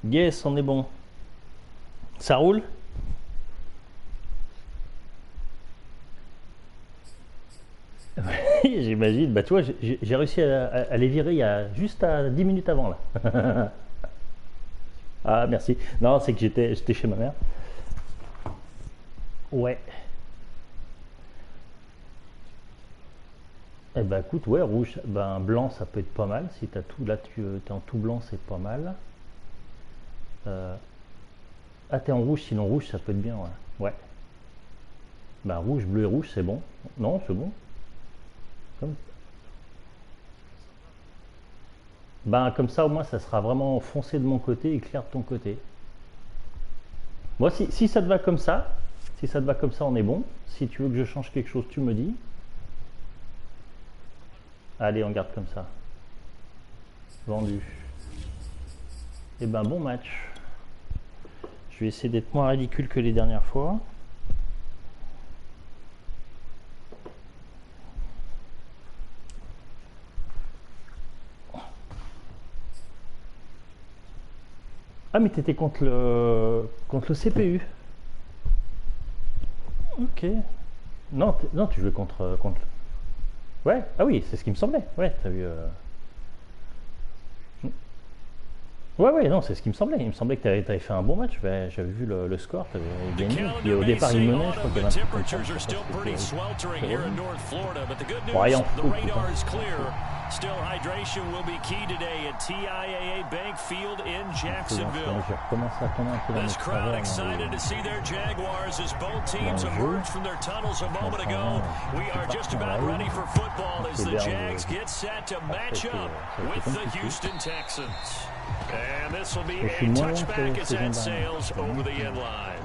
Yes, on est bon. Ça roule? J'imagine. Bah, tu vois, j'ai réussi à les virer juste à 10 minutes avant, là. Ah, merci. Non, c'est que j'étais chez ma mère. Ouais. Eh ben, écoute, ouais, rouge. Ben, blanc, ça peut être pas mal. Si t'as tout, là, tu es en tout blanc, c'est pas mal. Euh, ah, t'es en rouge, sinon rouge, ça peut être bien, ouais. Ouais. Ben, rouge, bleu et rouge, c'est bon. Non, c'est bon. Comme, ben, comme ça, au moins, ça sera vraiment foncé de mon côté et clair de ton côté. Moi, si ça te va comme ça, si ça te va comme ça, on est bon. Si tu veux que je change quelque chose, tu me dis. Allez, on garde comme ça. Vendu. Et ben, bon match. Je vais essayer d'être moins ridicule que les dernières fois. Ah, mais t'étais contre le CPU. Ok. Non, non, tu jouais contre. Ouais, ah oui, c'est ce qui me semblait. Ouais, t'as vu. Ouais, ouais, non, c'est ce qui me semblait. Il me semblait que t'avais fait un bon match. Ben, j'avais vu le score, t'avais gagné. Puis au départ, il menait, je crois qu'il y avait un truc comme ça. Bon, allez, on fout le coup, hein. Still, hydration will be key today at TIAA Bank Field in Jacksonville. This crowd excited to see their Jaguars as both teams emerge from their tunnels a moment ago. We are just about ready for football as the Jags get set to match up with the Houston Texans. And this will be a touchback as that sails over the end line.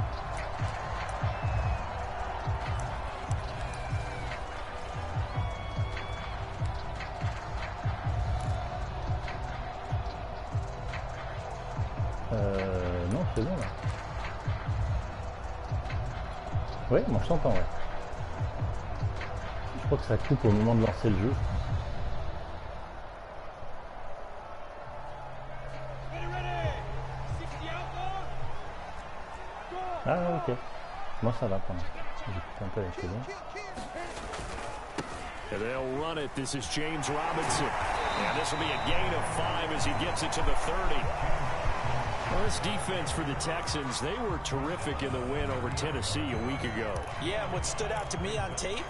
Non, c'est bon là. Ouais, moi je t'entends, ouais. Je crois que ça coupe au moment de lancer le jeu. Ah, ok. Moi ça va quand même. J'écoute un peu avec les bons. And they'll run it. This is James Robinson. And this will be a gain of 5 as he gets it to the 30. Well, this defense for the Texans, they were terrific in the win over Tennessee a week ago. Yeah, what stood out to me on tape,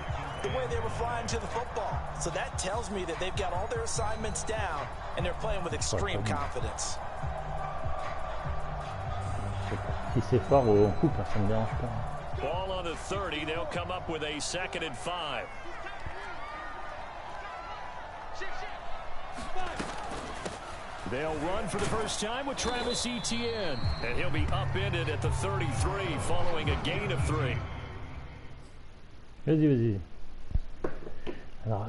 the way they were flying to the football. So that tells me that they've got all their assignments down, and they're playing with extreme confidence. Si c'est fort, on coupe, ça me dérange pas. Ball on the 30, they'll come up with a 2nd and 5. They'll run for the first time with Travis Etienne. And he'll be upended at the 33 following a gain of 3. Vas-y, vas-y. Alors,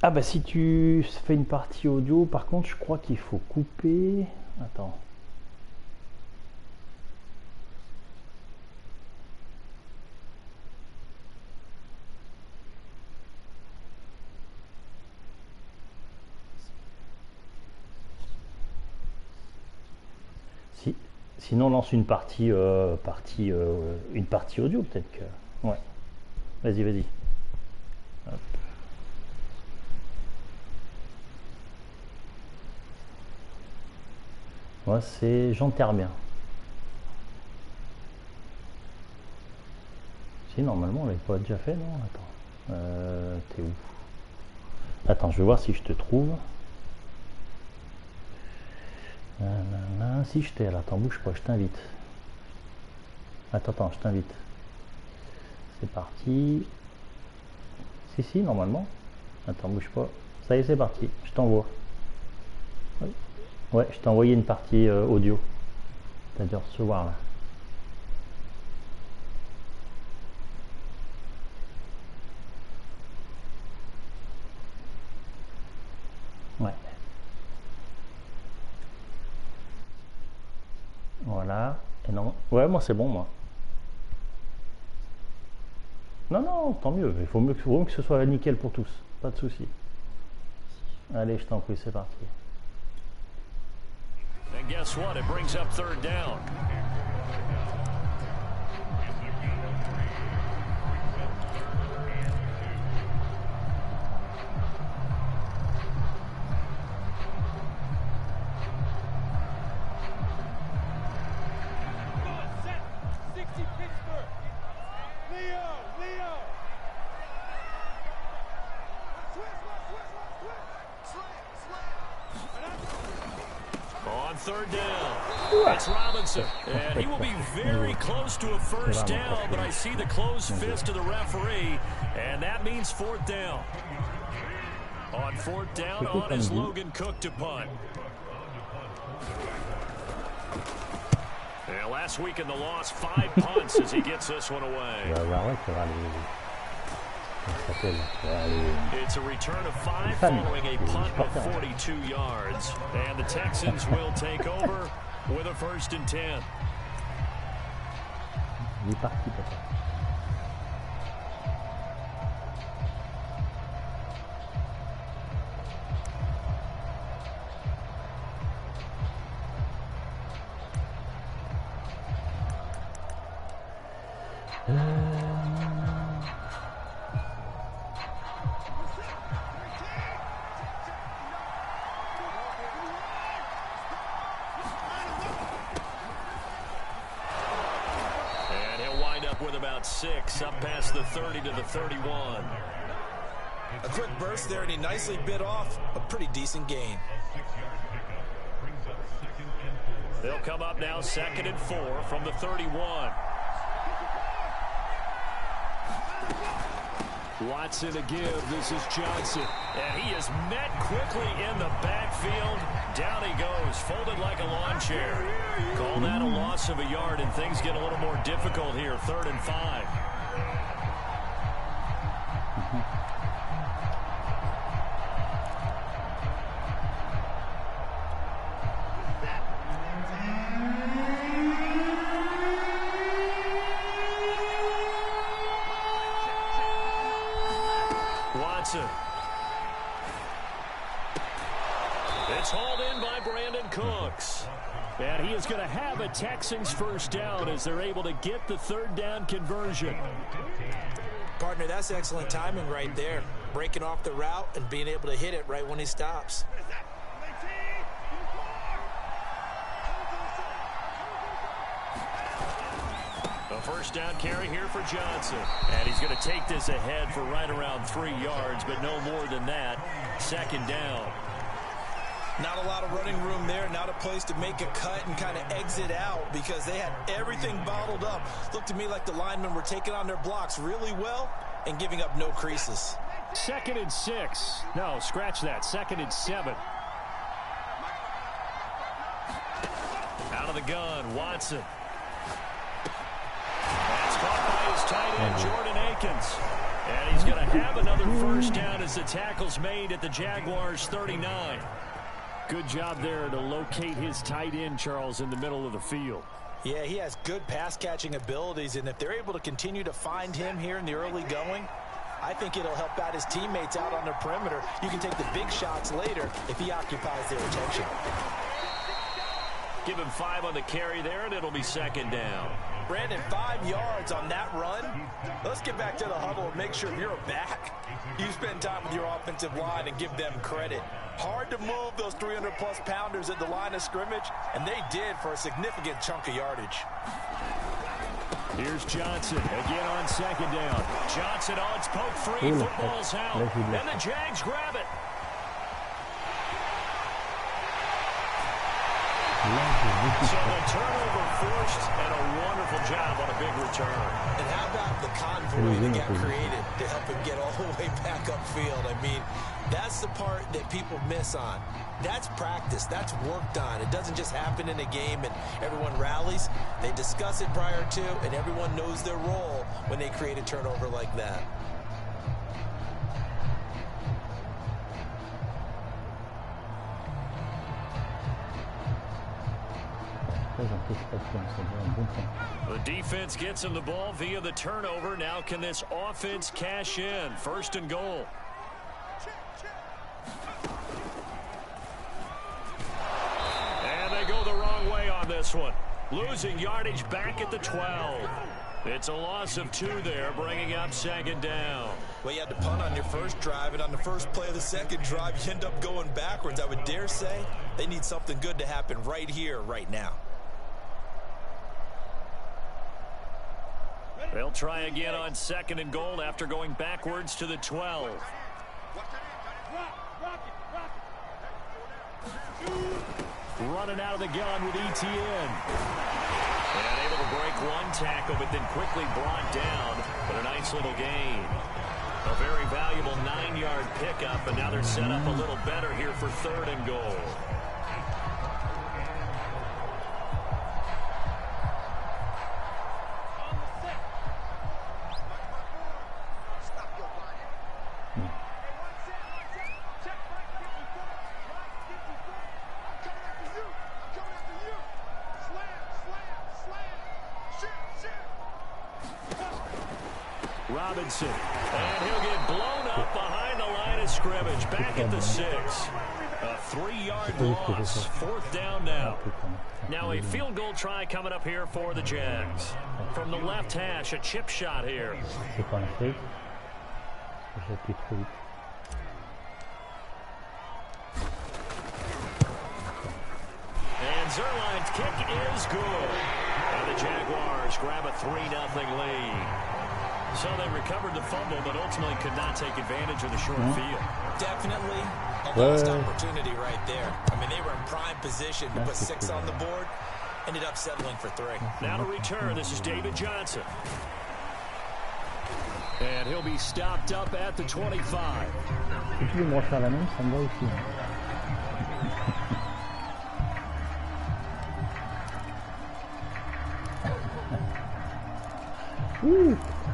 ah bah si tu fais une partie audio, par contre, je crois qu'il faut couper. Attends. Sinon, lance une partie, une partie audio, peut-être que. Ouais. Vas-y, vas-y. Hop. Moi, c'est j'enterre bien. Si, normalement, on l'avait pas déjà fait, non? Attends. T'es où? Attends, je vais voir si je te trouve. Si je t'ai là, attends, bouge pas, je t'invite. Attends, je t'invite. C'est parti. Si, normalement. Attends, bouge pas. Ça y est, c'est parti. Je t'envoie. Ouais, je t'ai envoyé une partie audio. T'as dû recevoir là. Ouais. Voilà. Et non. Ouais, moi c'est bon, moi. Non, non, tant mieux. Il faut mieux que ce soit nickel pour tous. Pas de souci. Allez, je t'en prie, c'est parti. And guess what? It brings up third down. Third down. It's Robinson, and he will be very close to a first down, but I see the closed fist of the referee, and that means fourth down. On fourth down, on is Logan Cook to punt. And last week in the loss, 5 punts as he gets this one away. It's a return of 5 following a punt of 42 yards. And the Texans will take over with a 1st and 10. With about 6 up past the 30 to the 31. A quick burst there, and he nicely bit off a pretty decent gain. They'll come up now 2nd and 4 from the 31. Watson to give. This is Johnson. And he is met quickly in the backfield. Down he goes, folded like a lawn chair. Call that a loss of a yard, and things get a little more difficult here. 3rd and 5. Watson. It's hauled in by Brandon Cooks. And he is going to have a Texans first down as they're able to get the 3rd down conversion. Partner, that's excellent timing right there. Breaking off the route and being able to hit it right when he stops. A first down carry here for Johnson. And he's going to take this ahead for right around 3 yards, but no more than that. 2nd down. Not a lot of running room there, not a place to make a cut and kind of exit out because they had everything bottled up. Looked to me like the linemen were taking on their blocks really well and giving up no creases. 2nd and 6. No, scratch that. 2nd and 7. Out of the gun, Watson. That's caught by his tight end, Jordan Akins. And he's going to have another first down as the tackle's made at the Jaguars 39. Good job there to locate his tight end, Charles, in the middle of the field. Yeah, he has good pass-catching abilities, and if they're able to continue to find him here in the early going, I think it'll help out his teammates out on the perimeter. You can take the big shots later if he occupies their attention. Give him 5 on the carry there, and it'll be 2nd down. Brandon, 5 yards on that run. Let's get back to the huddle and make sure if you're a back, you spend time with your offensive line and give them credit. Hard to move those 300-plus pounders at the line of scrimmage, and they did for a significant chunk of yardage. Here's Johnson again on 2nd down. Johnson on its poke free. Football's out, and the Jags grab it. So the turnover forced, and a wonderful job on a big return. And how about the convoy that got created to help him get all the way back upfield? I mean, that's the part that people miss on. That's practice. That's worked on. It doesn't just happen in a game and everyone rallies. They discuss it prior to, and everyone knows their role when they create a turnover like that. The defense gets him the ball via the turnover. Now can this offense cash in? 1st and goal. And they go the on this one. Losing yardage back at the 12. It's a loss of 2 there, bringing up 2nd down. Well, you had to punt on your first drive, and on the first play of the second drive, you end up going backwards. I would dare say they need something good to happen right here, right now. They'll try again on 2nd and goal after going backwards to the 12. Running out of the gun with ETN. And able to break one tackle, but then quickly brought down. But a nice little gain. A very valuable 9-yard pickup, and now they're set up a little better here for 3rd and goal. Robinson, and he'll get blown up behind the line of scrimmage, back at the 6. A 3-yard loss, 4th down now. Now a field goal try coming up here for the Jags. From the left hash, a chip shot here. And Zerline's kick is good. And the Jaguars grab a 3-0 lead. So they recovered the fumble, but ultimately could not take advantage of the short field. Definitely a lost opportunity right there. I mean, they were in prime position to put 6 on the board. Ended up settling for 3. Now to return, this is David Johnson. And he'll be stopped up at the 25.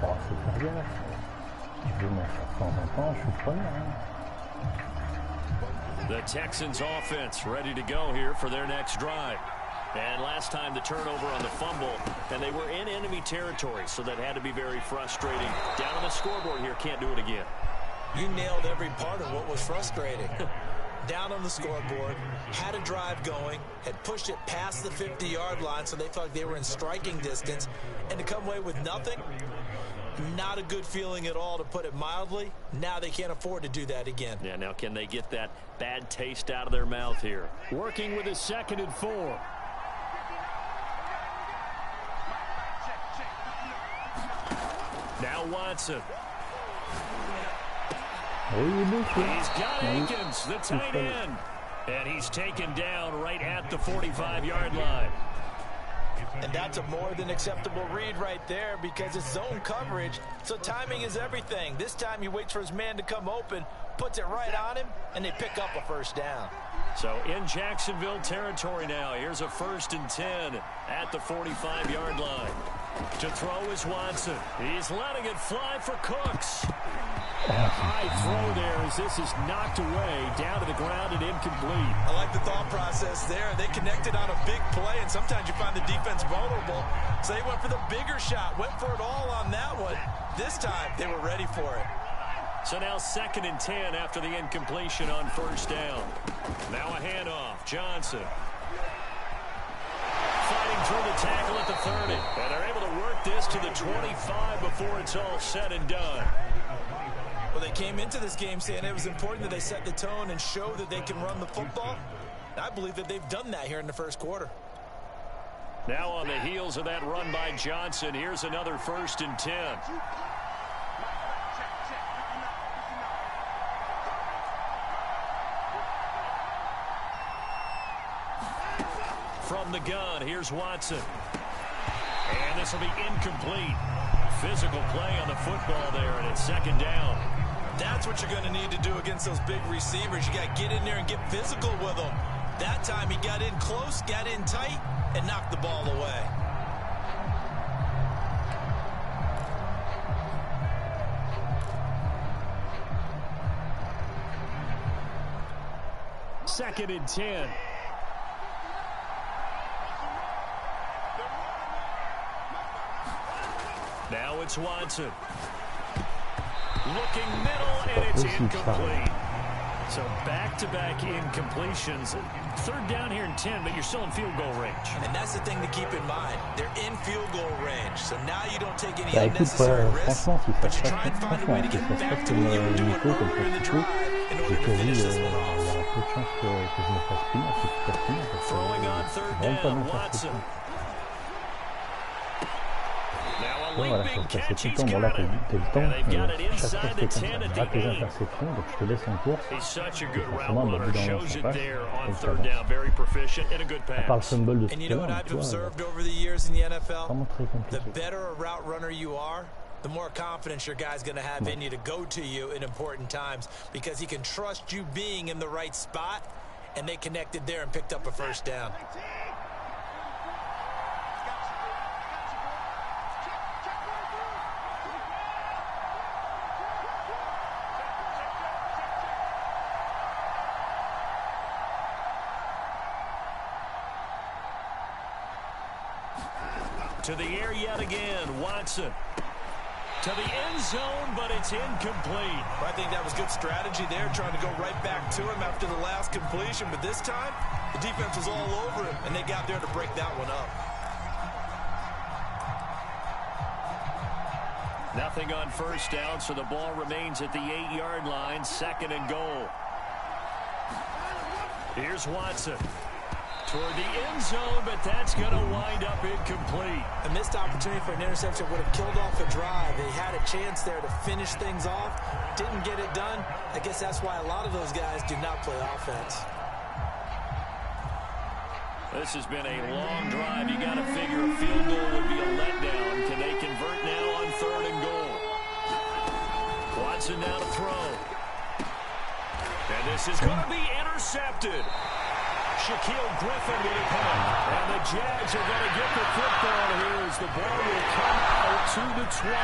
Oh, c'est pas bien. Je vais m'en faire de temps en temps, je suis preneur. The Texans offense ready to go here for their next drive. And last time the turnover on the fumble, and they were in enemy territory, so that had to be very frustrating. Down on the scoreboard here, can't do it again. You nailed every part of what was frustrating. Down on the scoreboard, had a drive going, had pushed it past the 50-yard line, so they felt like they were in striking distance, and to come away with nothing, not a good feeling at all, to put it mildly. Now they can't afford to do that again. Yeah, now can they get that bad taste out of their mouth here? Working with a 2nd and 4. Now Watson. He's got Akins, the tight end. And he's taken down right at the 45-yard line. And that's a more than acceptable read right there, because it's zone coverage, so timing is everything. This time he waits for his man to come open, puts it right on him, and they pick up a 1st down. So in Jacksonville territory now. Here's a 1st and 10 at the 45-yard line. To throw is Watson. He's letting it fly for Cooks. High throw there as this is knocked away, down to the ground and incomplete. I like the thought process there. They connected on a big play, and sometimes you find the defense vulnerable. So they went for the bigger shot, went for it all on that one. This time, they were ready for it. So now 2nd and 10 after the incompletion on 1st down. Now a handoff. Johnson. Fighting through the tackle at the 30. And they're able to work this to the 25 before it's all said and done. Well, they came into this game saying it was important that they set the tone and show that they can run the football. I believe that they've done that here in the 1st quarter. Now on the heels of that run by Johnson, here's another 1st and 10. From the gun, here's Watson. And this will be incomplete. Physical play on the football there, and it's 2nd down. That's what you're going to need to do against those big receivers. You got to get in there and get physical with them. That time he got in close, got in tight, and knocked the ball away. Second and 10. Now it's Watson. Looking middle, and it's incomplete. So back-to-back incompletions. Third down here in 10, but you're still in field goal range. And that's the thing to keep in mind. They're in field goal range. So now you don't take any unnecessary risks, but you try and find a way to get back to what you were doing earlier in the drive in order to finish this one off. Throwing on third down, Watson. Voilà, ça se passait tout le temps. Bon, là, t'as le temps. Chaque fois, c'est comme ça. Rate les interceptions, donc je te laisse en course. Et forcément, bah, bout d'un moment, ça passe. À part le fumble de tout à l'heure, tu vois, vraiment très compliqué. The more confidence your guy's going to have in you to go to you in important times because he can trust you being in the right spot, and they connected there and picked up a first down. To the air yet again, Watson. To the end zone, but it's incomplete. I think that was good strategy there, trying to go right back to him after the last completion. But this time, the defense was all over him, and they got there to break that one up. Nothing on first down, so the ball remains at the 8-yard line, 2nd and goal. Here's Watson. Toward the end zone, but that's going to wind up incomplete. A missed opportunity for an interception would have killed off a drive. They had a chance there to finish things off. Didn't get it done. I guess that's why a lot of those guys do not play offense. This has been a long drive. You got to figure a field goal would be a letdown. Can they convert now on 3rd and goal? Watson now to throw. And this is going to be intercepted. Shaquille Griffin with a punt. And the Jags are going to get the football here as the ball will come out to the 20.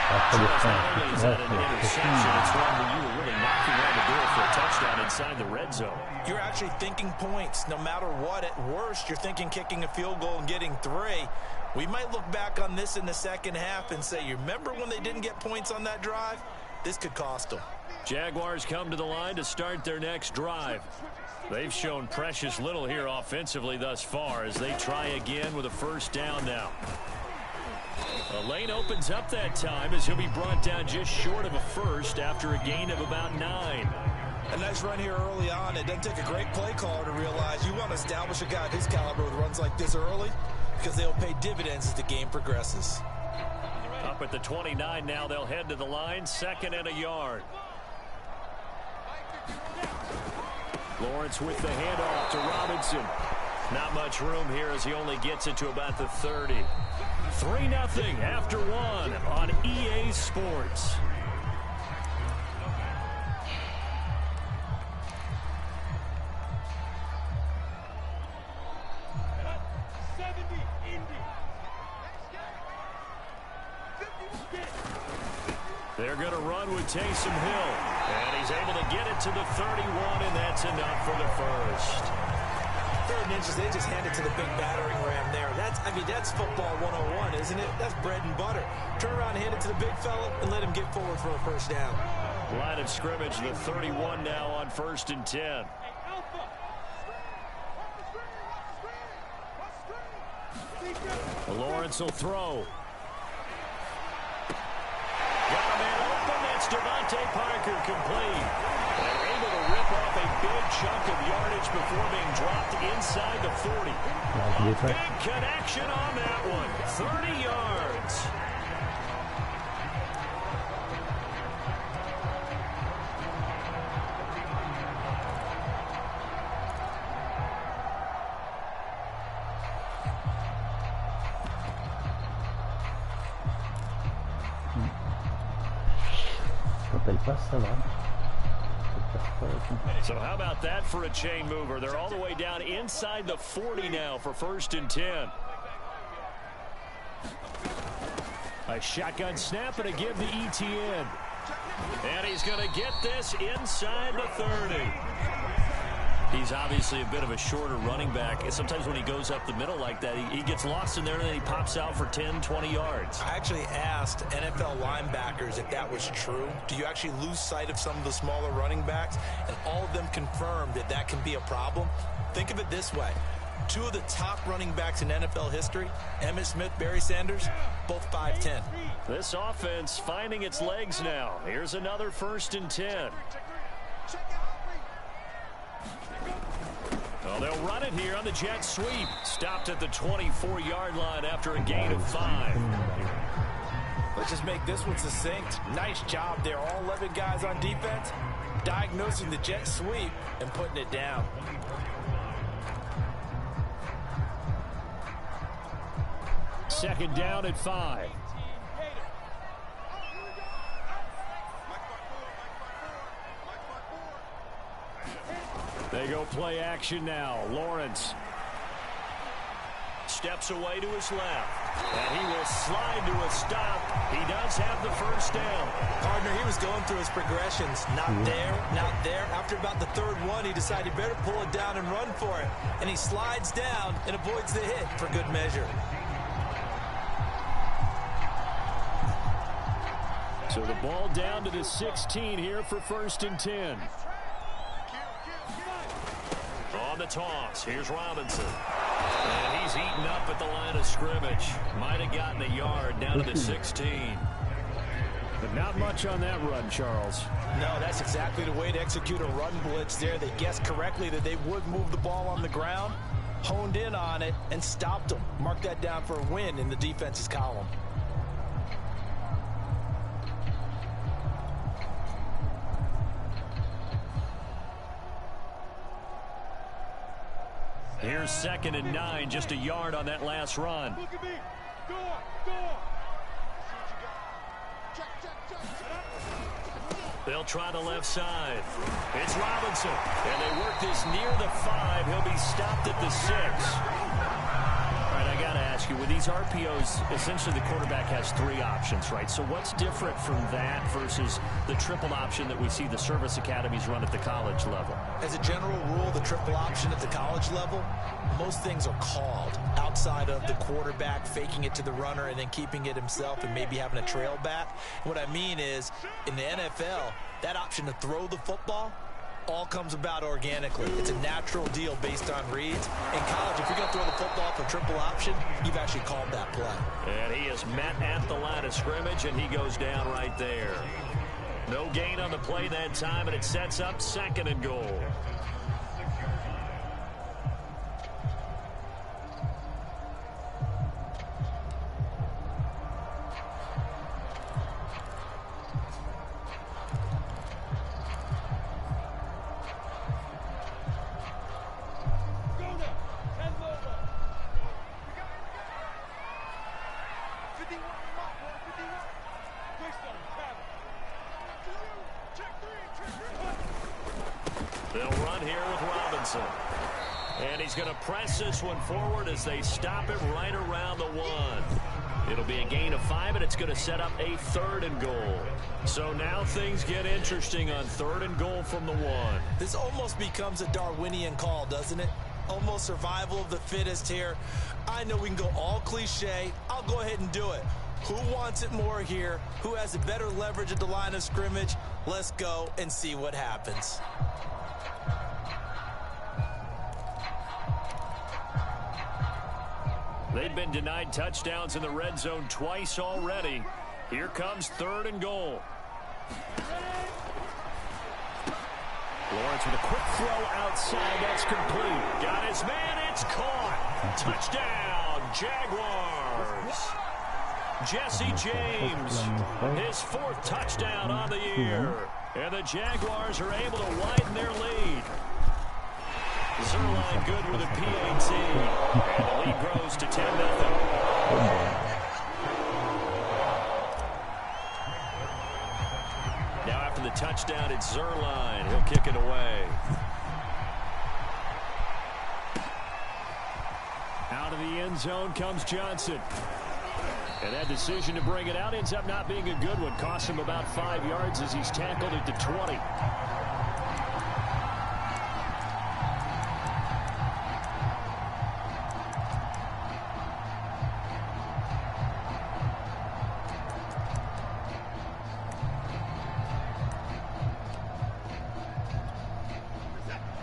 Not only is that an interception, it's one where you were really knocking on the door for a touchdown inside the red zone. You're actually thinking points. No matter what, at worst, you're thinking kicking a field goal and getting 3. We might look back on this in the second half and say, you remember when they didn't get points on that drive? This could cost them. Jaguars come to the line to start their next drive. They've shown precious little here offensively thus far as they try again with a first down now. The lane opens up that time as he'll be brought down just short of a first after a gain of about 9. A nice run here early on. It doesn't take a great play caller to realize you want to establish a guy of his caliber with runs like this early because they'll pay dividends as the game progresses. Up at the 29 now, they'll head to the line, 2nd and a yard. Lawrence with the handoff to Robinson. Not much room here as he only gets it to about the 30. 3-0 after 1 on EA Sports. They're going to run with Taysom Hill. And he's able to get it to the 31, and that's enough for the first. 3rd and inches, they just hand it to the big battering ram there. That's football 101, isn't it? That's bread and butter. Turn around and hand it to the big fella and let him get forward for a first down. Line of scrimmage, the 31 now on 1st and 10. Lawrence will throw. Got a man open. That's Devontae Parker complete. And able to rip off a big chunk of yardage before being dropped inside the 40. Big connection on that one. 30 yards. So how about that for a chain mover? They're all the way down inside the 40 now for 1st and 10. A shotgun snap and a give to ETN. And he's going to get this inside the 30. He's obviously a bit of a shorter running back. Sometimes when he goes up the middle like that, he gets lost in there and then he pops out for 10, 20 yards. I actually asked NFL linebackers if that was true. Do you actually lose sight of some of the smaller running backs? And all of them confirmed that that can be a problem. Think of it this way. Two of the top running backs in NFL history, Emmitt Smith, Barry Sanders, both 5'10". This offense finding its legs now. Here's another 1st and 10. Well, they'll run it here on the jet sweep. Stopped at the 24-yard line after a gain of 5. Let's just make this one succinct. Nice job there. All 11 guys on defense diagnosing the jet sweep and putting it down. Second down at 5. They go play action now. Lawrence steps away to his left. And he will slide to a stop. He does have the 1st down. Partner, he was going through his progressions. Not there, not there. After about the 3rd one, he decided he better pull it down and run for it. And he slides down and avoids the hit for good measure. So the ball down to the 16 here for 1st and 10. On the toss, here's Robinson. And he's eaten up at the line of scrimmage. Might have gotten a yard down to the 16. But not much on that run, Charles. No, that's exactly the way to execute a run blitz there. They guessed correctly that they would move the ball on the ground, honed in on it, and stopped them. Mark that down for a win in the defense's column. Here's 2nd and 9, just a yard on that last run. Look at me. Go. They'll try the left side. It's Robinson. And they work this near the 5. He'll be stopped at the 6. All right, I got to ask you, with these RPOs, essentially the quarterback has 3 options, right? So what's different from that versus the triple option that we see the service academies run at the college level? As a general rule, the triple option at the college level, most things are called outside of the quarterback faking it to the runner and then keeping it himself and maybe having a trail back. What I mean is, in the NFL, that option to throw the football all comes about organically. It's a natural deal based on reads. In college, if you're going to throw the football for triple option, you've actually called that play. And he is met at the line of scrimmage, and he goes down right there. No gain on the play that time, and it sets up 2nd and goal. They'll run here with Robinson. And he's going to press this one forward as they stop it right around the 1. It'll be a gain of 5, and it's going to set up a 3rd and goal. So now things get interesting on 3rd and goal from the 1. This almost becomes a Darwinian call, doesn't it? Almost survival of the fittest here. I know we can go all cliche. I'll go ahead and do it. Who wants it more here? Who has a better leverage at the line of scrimmage? Let's go and see what happens. They've been denied touchdowns in the red zone twice already. Here comes 3rd and goal. Lawrence with a quick throw outside. That's complete. Got his man. It's caught. Touchdown, Jaguars. Jesse James, his 4th touchdown on the year. And the Jaguars are able to widen their lead. Zerline good with a PAT. And the lead grows to 10-0. Now after the touchdown, it's Zerline. He'll kick it away. Out of the end zone comes Johnson. And that decision to bring it out ends up not being a good one. Costs him about 5 yards as he's tackled at the 20.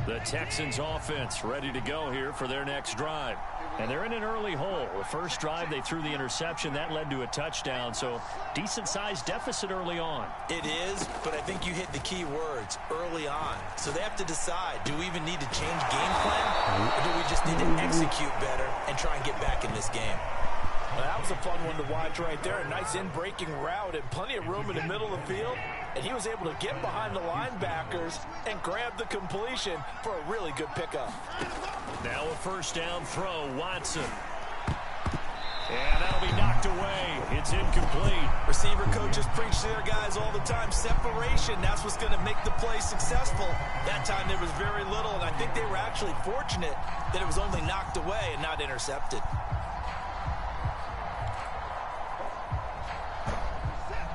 The Texans offense ready to go here for their next drive. And they're in an early hole. The first drive, they threw the interception. That led to a touchdown, so decent-sized deficit early on. It is, but I think you hit the key words, early on. So they have to decide, do we even need to change game plan, or do we just need to execute better and try and get back in this game? Well, that was a fun one to watch right there. A nice in-breaking route and plenty of room in the middle of the field. And he was able to get behind the linebackers and grab the completion for a really good pickup. Now a first down throw, Watson. And that'll be knocked away. It's incomplete. Receiver coaches preach to their guys all the time. Separation, that's what's going to make the play successful. That time there was very little, and I think they were actually fortunate that it was only knocked away and not intercepted.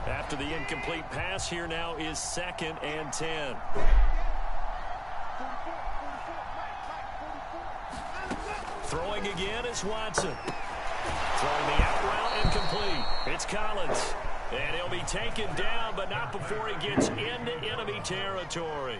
After the incomplete pass, here now is 2nd and 10. Throwing again is Watson. Throwing the out route incomplete. It's Collins. And he'll be taken down, but not before he gets into enemy territory.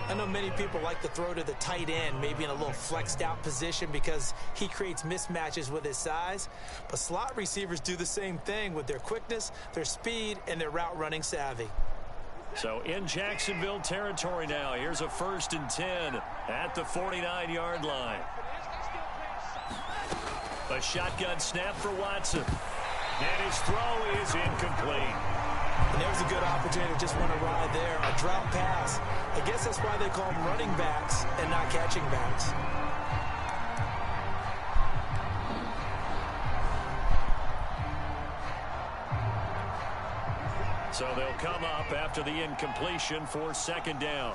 I know many people like to throw to the tight end, maybe in a little flexed out position because he creates mismatches with his size. But slot receivers do the same thing with their quickness, their speed, and their route running savvy. So in Jacksonville territory now, here's a 1st and 10 at the 49-yard line. A shotgun snap for Watson. And his throw is incomplete. And there's a good opportunity to just want to ride there. A drop pass. I guess that's why they call them running backs and not catching backs. So they'll come up after the incompletion for 2nd down.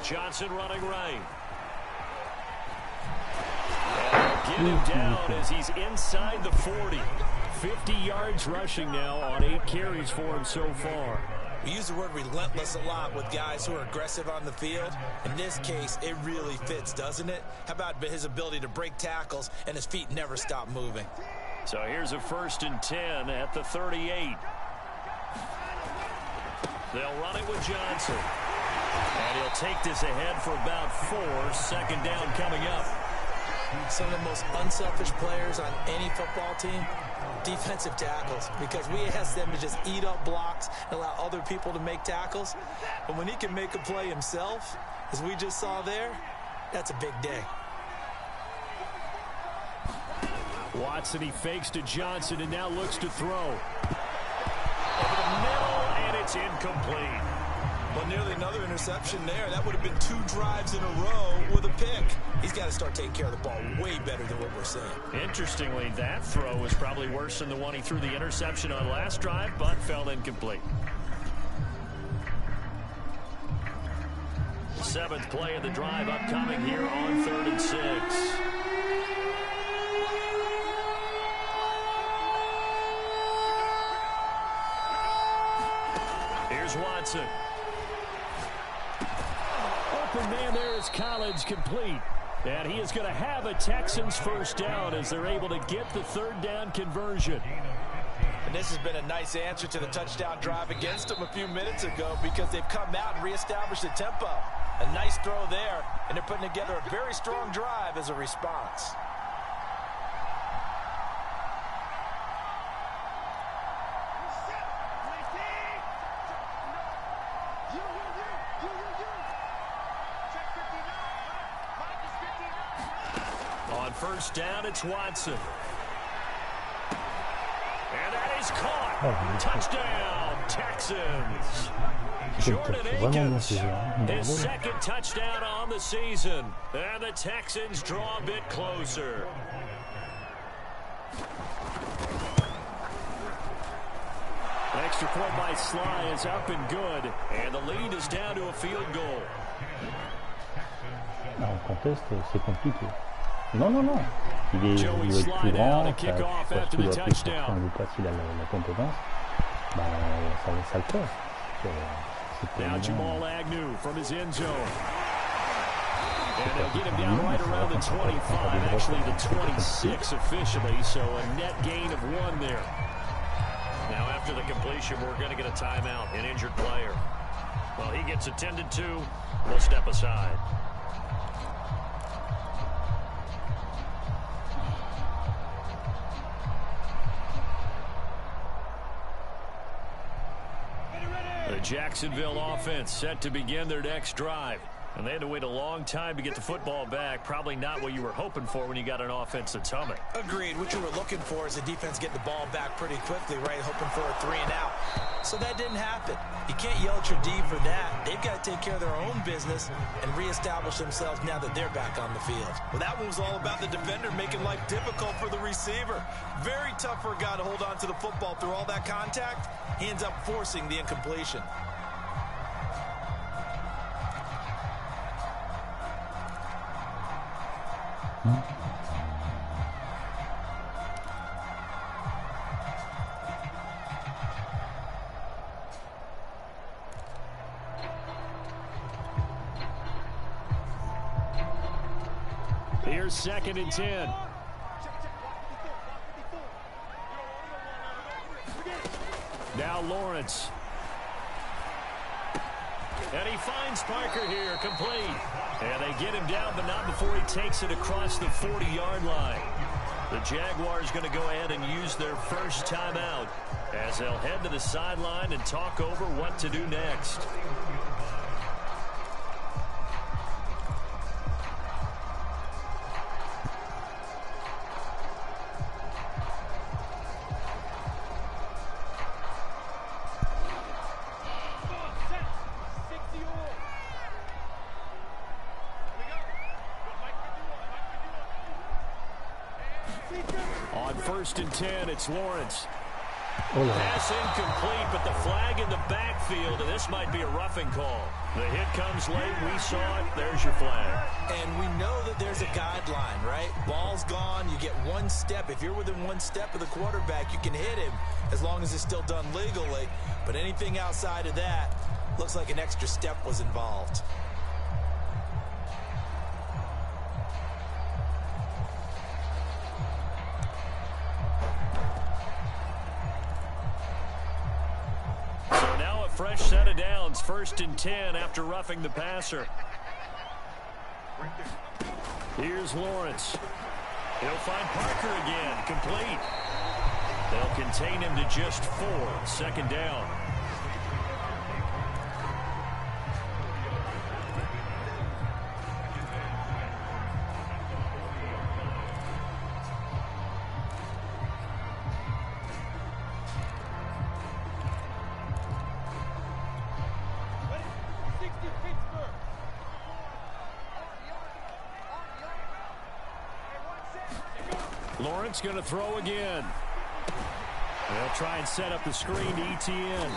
Johnson running right. Get him down as he's inside the 40. 50 yards rushing now on 8 carries for him so far. We use the word relentless a lot with guys who are aggressive on the field. In this case, it really fits, doesn't it? How about his ability to break tackles and his feet never stop moving? So here's a 1st and 10 at the 38. They'll run it with Johnson. And he'll take this ahead for about 4. 2nd down coming up. Some of the most unselfish players on any football team, defensive tackles, because we ask them to just eat up blocks and allow other people to make tackles. But when he can make a play himself, as we just saw there, that's a big day. Watson, he fakes to Johnson and now looks to throw. Over the middle, and it's incomplete. Well, nearly another interception there. That would have been 2 drives in a row with a pick. He's got to start taking care of the ball way better than what we're seeing. Interestingly, that throw was probably worse than the one he threw the interception on last drive, but fell incomplete. 7th play of the drive upcoming here on 3rd and 6. Here's Watson. Open man there is Collins, complete. And he is going to have a Texans 1st down as they're able to get the 3rd down conversion. And this has been a nice answer to the touchdown drive against them a few minutes ago because they've come out and reestablished the tempo. A nice throw there, and they're putting together a very strong drive as a response. On 1st down, it's Watson. And that is caught. Touchdown, Texans. Jordan Akins, his 2nd touchdown on the season. And the Texans draw a bit closer. Extra point by Sly is up and good. And the lead is down to a field goal. En conteste, c'est compliqué. Non. Il est plus grand, parce qu'il doit plus fort, on ne veut pas s'il a la compétence. Bah, ça le fait. Now Jamal Agnew from his end zone. And they'll get him down right around the 25, actually the 26 officially, so a net gain of 1 there. Now after the completion, we're going to get a timeout, an injured player. Well, he gets attended to. We'll step aside. The Jacksonville offense set to begin their next drive. And they had to wait a long time to get the football back. Probably not what you were hoping for when you got an offense that's humming. Agreed. What you were looking for is the defense getting the ball back pretty quickly, right? Hoping for a 3 and out. So that didn't happen. You can't yell at your D for that. They've got to take care of their own business and reestablish themselves now that they're back on the field. Well, that one was all about the defender making life difficult for the receiver. Very tough for a guy to hold on to the football through all that contact. He ends up forcing the incompletion. Here's 2nd and 10. Now Lawrence. And he finds Parker here, complete. And they get him down, but not before he takes it across the 40-yard line. The Jaguars going to go ahead and use their first timeout as they'll head to the sideline and talk over what to do next. On 1st and 10, it's Lawrence. Pass incomplete, but the flag in the backfield, and this might be a roughing call. The hit comes late. We saw it. There's your flag. And we know that there's a guideline, right? Ball's gone. You get 1 step. If you're within 1 step of the quarterback, you can hit him as long as it's still done legally. But anything outside of that looks like an extra step was involved. Fresh set of downs, 1st and 10 after roughing the passer. Here's Lawrence. He'll find Parker again, complete. They'll contain him to just 4, 2nd down. Lawrence going to throw again. They'll try and set up the screen to ETN.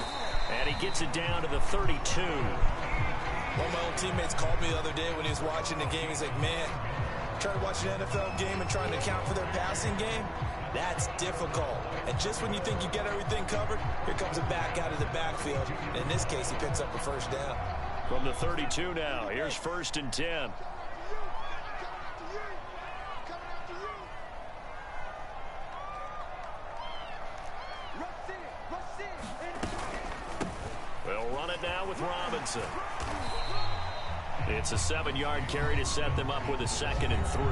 And he gets it down to the 32. One of my old teammates called me the other day when he was watching the game. He's like, man, trying to watch an NFL game and trying to account for their passing game, that's difficult. And just when you think you get everything covered, here comes a back out of the backfield. And in this case, he picks up a 1st down. From the 32 now, here's 1st and 10. They'll run it now with Robinson. It's a 7-yard carry to set them up with a 2nd and 3.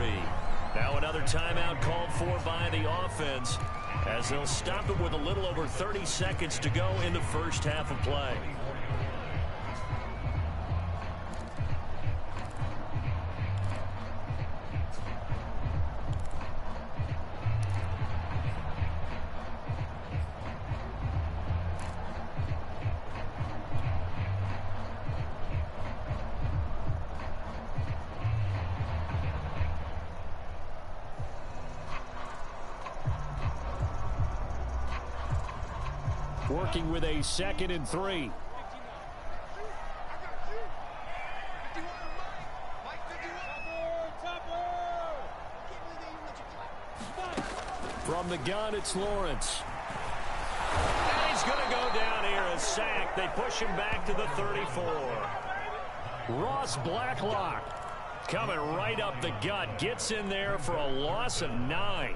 Now another timeout called for by the offense as they'll stop it with a little over 30 seconds to go in the first half of play. Working with a 2nd and 3. From the gun, it's Lawrence. And he's going to go down here, a sack. They push him back to the 34. Ross Blacklock coming right up the gut. Gets in there for a loss of 9.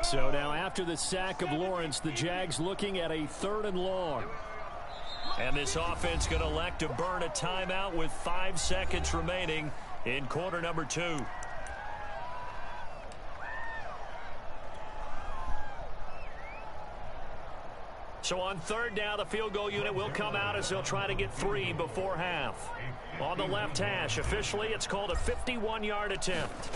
So now after the sack of Lawrence, the Jags looking at a 3rd and long. And this offense going to elect to burn a timeout with 5 seconds remaining in quarter number 2. So on third down, the field goal unit will come out as they'll try to get 3 before half. On the left hash, officially, it's called a 51-yard attempt.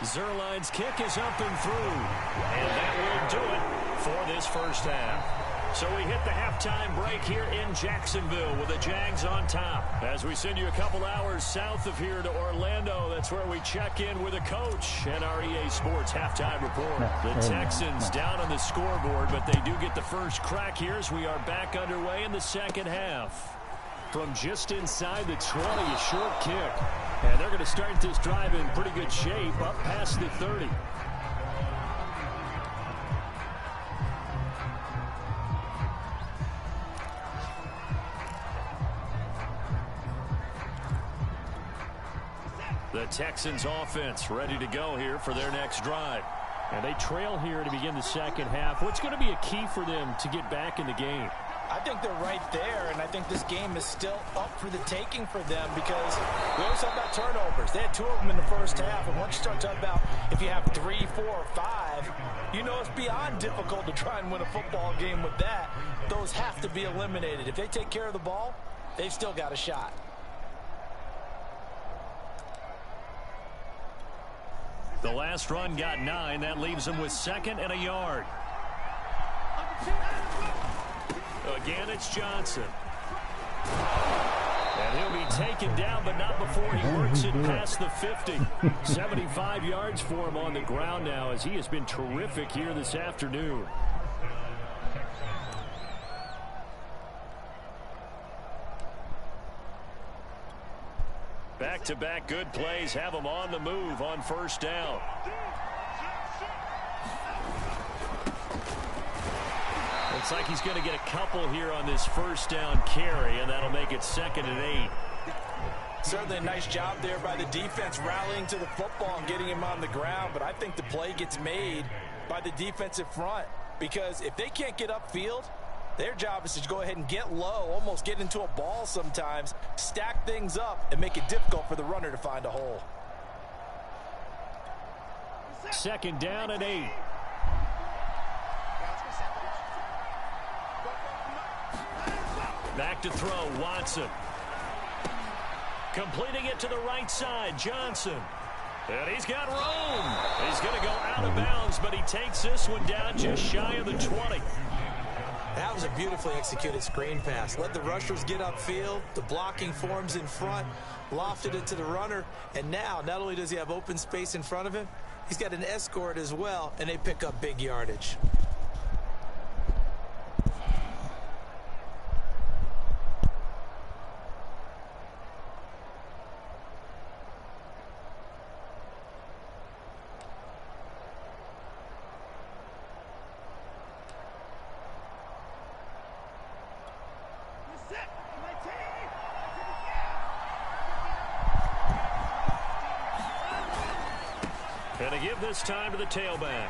Zerline's kick is up and through. And that will do it for this first half. So we hit the halftime break here in Jacksonville with the Jags on top. As we send you a couple hours south of here to Orlando, that's where we check in with a coach and our EA Sports halftime report. The Texans down on the scoreboard, but they do get the first crack here as we are back underway in the second half. From just inside the 20, a short kick. And they're going to start this drive in pretty good shape up past the 30. The Texans offense ready to go here for their next drive. And they trail here to begin the second half. What's going to be a key for them to get back in the game? I think they're right there, and I think this game is still up for the taking for them because we always talk about turnovers. They had 2 of them in the first half, and once you start talking about if you have 3, 4, or 5, you know it's beyond difficult to try and win a football game with that. Those have to be eliminated. If they take care of the ball, they've still got a shot. The last run got 9. That leaves them with 2nd and a yard. Again, it's Johnson. And he'll be taken down, but not before he works it past the 50. 75 yards for him on the ground now as he has been terrific here this afternoon. Back-to-back good plays have him on the move on first down. Looks like he's going to get a couple here on this first down carry, and that'll make it 2nd and 8. Certainly a nice job there by the defense rallying to the football and getting him on the ground, but I think the play gets made by the defensive front because if they can't get upfield, their job is to go ahead and get low, almost get into a ball sometimes, stack things up, and make it difficult for the runner to find a hole. 2nd down and 8. Back to throw, Watson. Completing it to the right side, Johnson. And he's got room. He's going to go out of bounds, but he takes this one down just shy of the 20. That was a beautifully executed screen pass. Let the rushers get upfield. The blocking forms in front. Lofted it to the runner. And now, not only does he have open space in front of him, he's got an escort as well, and they pick up big yardage. And to give this time to the tailback.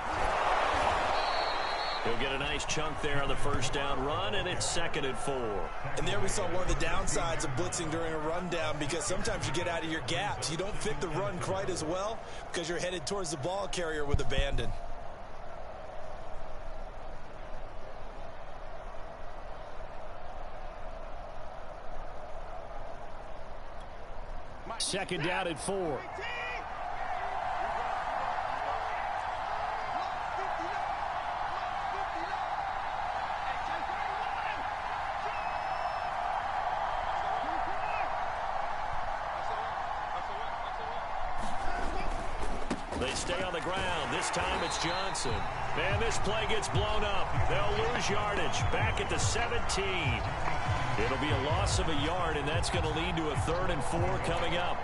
He'll get a nice chunk there on the first down run, and it's 2nd and 4. And there we saw one of the downsides of blitzing during a rundown because sometimes you get out of your gaps. You don't fit the run quite as well because you're headed towards the ball carrier with abandon. Second down and 4. They stay on the ground. This time it's Johnson. And this play gets blown up. They'll lose yardage. Back at the 17. It'll be a loss of a yard, and that's going to lead to a 3rd and 4 coming up.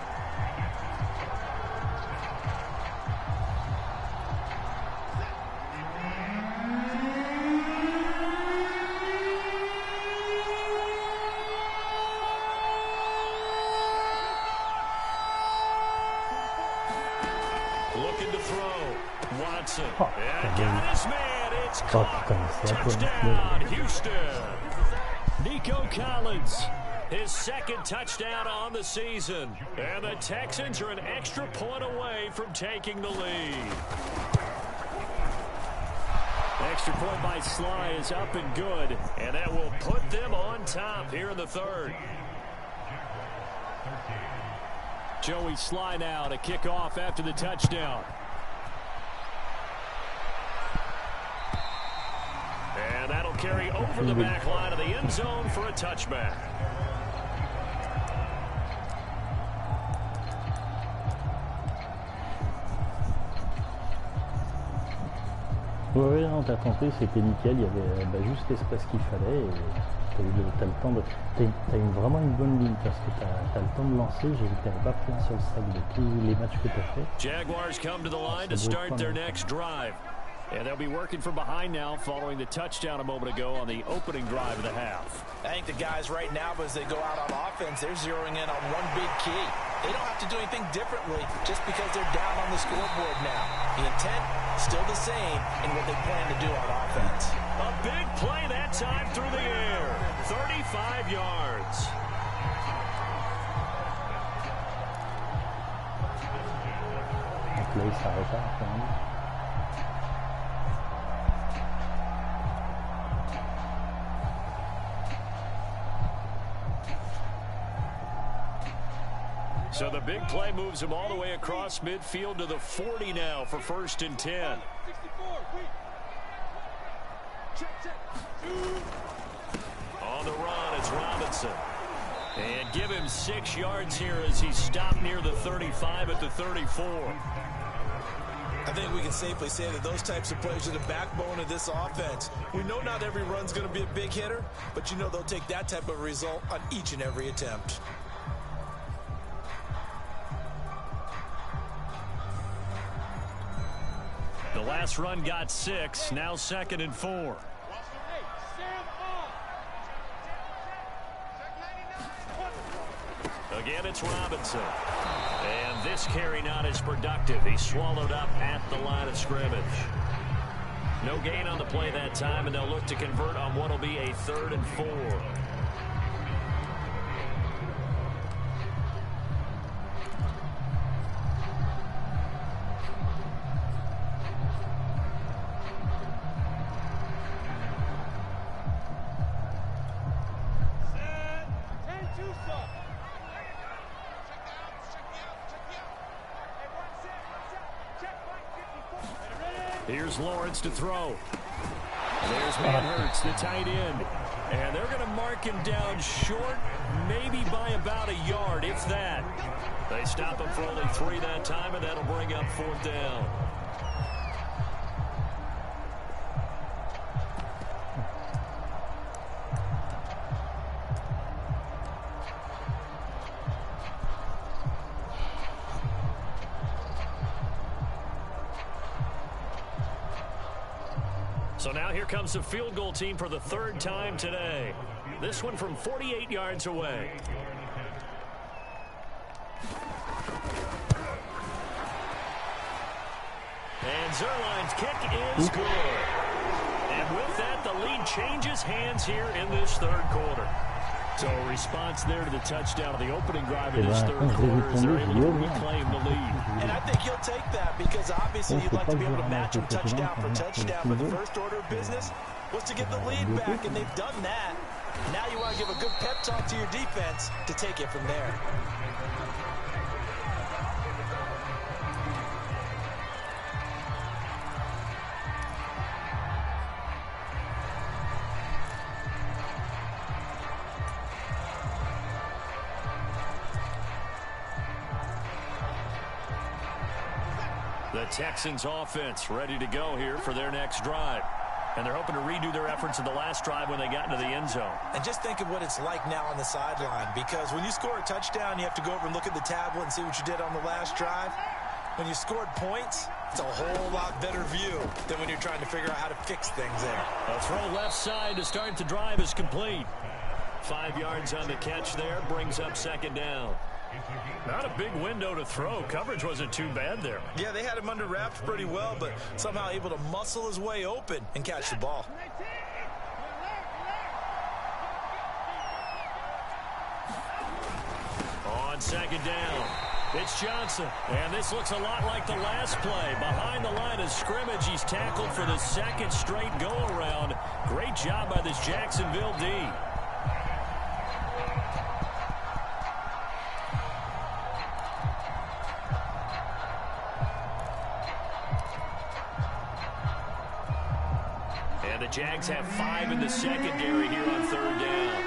Looking to throw. Watson. And got his man It's caught. Touchdown, Houston. Nico Collins, his second touchdown on the season. And the Texans are an extra point away from taking the lead. Extra point by Sly is up and good, and that will put them on top here in the third. Joey Sly now to kick off after the touchdown. And that'll carry over the back line of the end zone for a touchback. Oui, non, t'as tenté, c'était nickel, il y avait juste l'espace qu'il fallait et t'as le temps de... T'as vraiment une bonne ligne parce que t'as le temps de lancer, j'ai vu que t'avais pas pris un seul sac de tous les matchs que t'as fait. Jaguars come to the line to start their next drive. And they'll be working from behind now following the touchdown a moment ago on the opening drive of the half. I think the guys right now, as they go out on offense, they're zeroing in on one big key. They don't have to do anything differently just because they're down on the scoreboard now. The intent still the same in what they plan to do on offense. A big play that time through the air. 35 yards. Donc là, il s'arrête quand même. So the big play moves him all the way across midfield to the 40 now for 1st and 10. On the run, it's Robinson. And give him 6 yards here as he stopped near the 35 at the 34. I think we can safely say that those types of plays are the backbone of this offense. We know not every run's going to be a big hitter, but you know they'll take that type of result on each and every attempt. The last run got 6, now 2nd and 4. Again, it's Robinson. And this carry not as productive. He's swallowed up at the line of scrimmage. No gain on the play that time, and they'll look to convert on what will be a 3rd and 4. Here's Lawrence to throw. There's Manhurts, the tight end. And they're going to mark him down short, maybe by about a yard, if that. They stop him for only 3 that time, and that'll bring up 4th down. So now here comes the field goal team for the 3rd time today. This one from 48 yards away. And Zerline's kick is good. And with that, the lead changes hands here in this 3rd quarter. So a response there to the touchdown of the opening drive in this 3rd quarter as they're able to reclaim the lead. And I think he'll take that because obviously you'd like to be able to match him touchdown for touchdown. But the first order of business was to get the lead back, and they've done that. Now you want to give a good pep talk to your defense to take it from there. The Texans offense ready to go here for their next drive. And they're hoping to redo their efforts in the last drive when they got into the end zone. And just think of what it's like now on the sideline, because when you score a touchdown, you have to go over and look at the tablet and see what you did on the last drive. When you scored points, it's a whole lot better view than when you're trying to figure out how to fix things there. A throw left side to start the drive is complete. 5 yards on the catch there, brings up 2nd down. Not a big window to throw. Coverage wasn't too bad there. Yeah, they had him under wraps pretty well, but somehow able to muscle his way open and catch the ball. On second down, it's Johnson. And this looks a lot like the last play. Behind the line of scrimmage, he's tackled for the second straight go-around. Great job by this Jacksonville D. And the Jags have 5 in the secondary here on third down.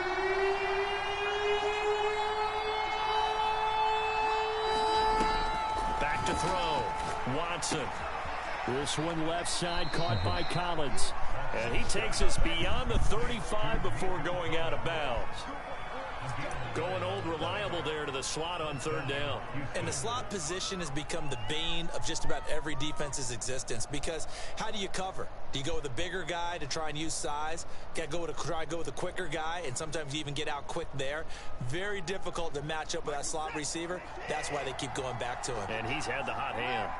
Back to throw. Watson. This one left side caught by Collins. And he takes us beyond the 35 before going out of bounds. Going old reliable there to the slot on third down. And the slot position has become the bane of just about every defense's existence, because how do you cover? Do you go with a bigger guy to try and use size? Got to try and go with a quicker guy, and sometimes you even get out quick there. Very difficult to match up with that slot receiver. That's why they keep going back to him. And he's had the hot hand.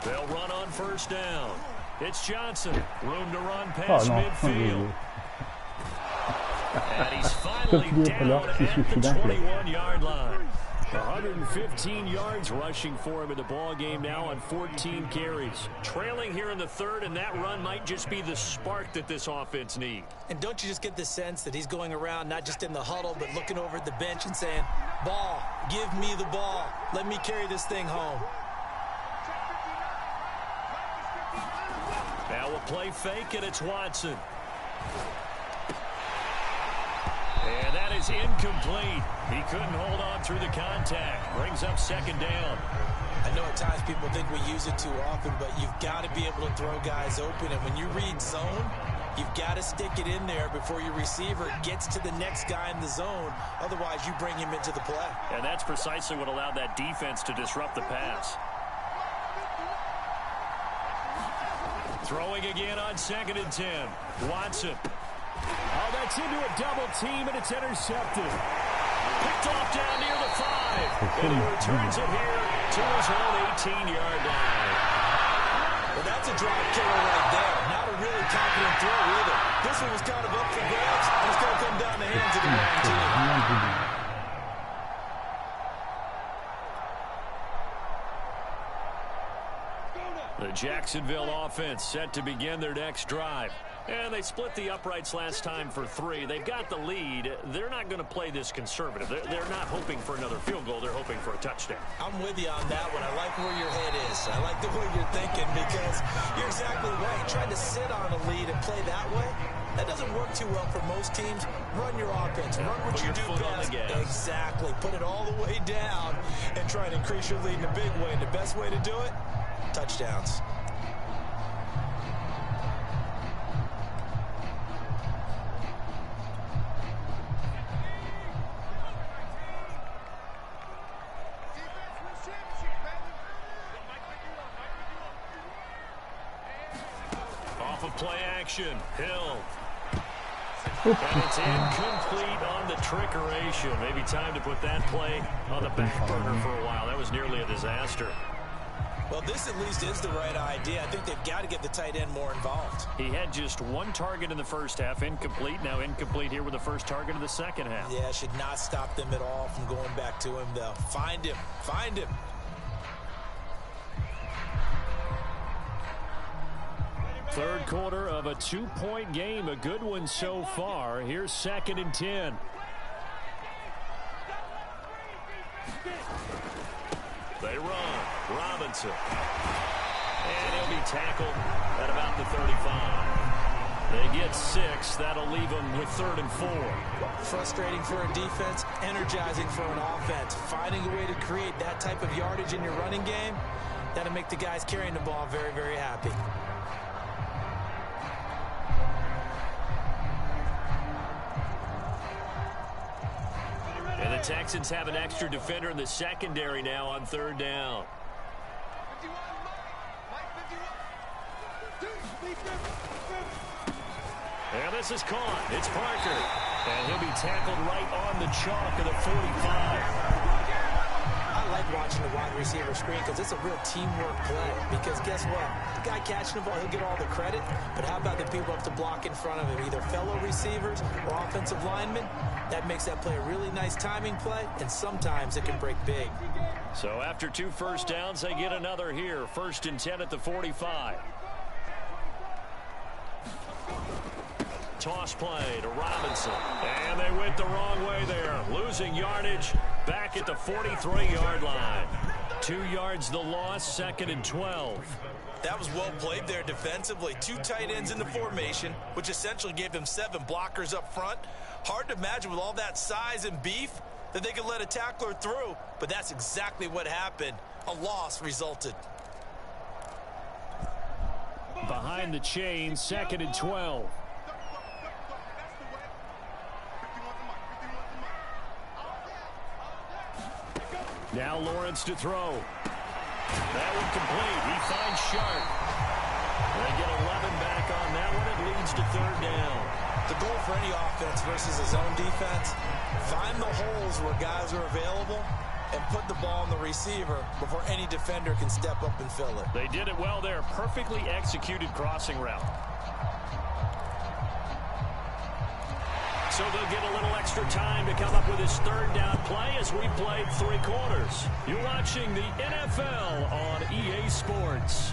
They'll run on first down. It's Johnson. Room to run past midfield. And he's finally down at the 21-yard line. 115 yards rushing for him in the ball game now on 14 carries. Trailing here in the third, and that run might just be the spark that this offense needs. And don't you just get the sense that he's going around not just in the huddle, but looking over at the bench and saying, ball, give me the ball. Let me carry this thing home. Now we'll play fake, and it's Watson. And that is incomplete. He couldn't hold on through the contact. Brings up second down. I know at times people think we use it too often, but you've got to be able to throw guys open. And when you read zone, you've got to stick it in there before your receiver gets to the next guy in the zone. Otherwise, you bring him into the play. And that's precisely what allowed that defense to disrupt the pass. Throwing again on 2nd and 10. Watson. Oh, that's into a double team, and it's intercepted. Picked off down near the 5. And he returns it here to his own 18-yard line. Well, that's a drive killer right there. Not a really confident throw either. This one was kind of up for grabs, and it's going to come down the hands of the wrong team. The Jacksonville offense set to begin their next drive. And they split the uprights last time for 3. They've got the lead. They're not going to play this conservative. They're not hoping for another field goal. They're hoping for a touchdown. I'm with you on that one. I like where your head is. I like the way you're thinking, because you're exactly right. Trying to sit on a lead and play that way, that doesn't work too well for most teams. Run your offense. Run what you do best. Exactly. Put it all the way down and try and increase your lead in a big way. And the best way to do it, touchdowns. Off of play action, Hill. And it's incomplete on the trickeration. Maybe time to put that play on the back burner for a while. That was nearly a disaster. Well, this at least is the right idea. I think they've got to get the tight end more involved. He had just 1 target in the first half, incomplete. Now incomplete here with the first target of the second half. Yeah, should not stop them at all from going back to him, though. Find him. Find him. Third quarter of a 2-point game. A good one so far. Here's 2nd and 10. They run. Robinson. And he'll be tackled at about the 35. They get 6. That'll leave them with 3rd and 4. Frustrating for a defense, energizing for an offense. Finding a way to create that type of yardage in your running game, that'll make the guys carrying the ball very, very happy. And the Texans have an extra defender in the secondary now on 3rd down. And this is caught. It's Parker. And he'll be tackled right on the chalk of the 45. I like watching the wide receiver screen because it's a real teamwork play. Because guess what? The guy catching the ball, he'll get all the credit. But how about the people up to block in front of him, either fellow receivers or offensive linemen? That makes that play a really nice timing play, and sometimes it can break big. So after 2 first downs, they get another here. 1st and 10 at the 45. Toss play to Robinson. And they went the wrong way there. Losing yardage back at the 43-yard line. 2 yards the loss, 2nd and 12. That was well played there defensively. 2 tight ends in the formation, which essentially gave them 7 blockers up front. Hard to imagine with all that size and beef that they could let a tackler through, but that's exactly what happened. A loss resulted. Behind the chain, 2nd and 12. Now Lawrence to throw. That one complete. He finds Sharp. They get 11 back on that one. It leads to 3rd down. The goal for any offense versus a zone defense, find the holes where guys are available and put the ball on the receiver before any defender can step up and fill it. They did it well there. Perfectly executed crossing route. So they'll get a little extra time to come up with his 3rd down play as we played 3 quarters. You're watching the NFL on EA Sports.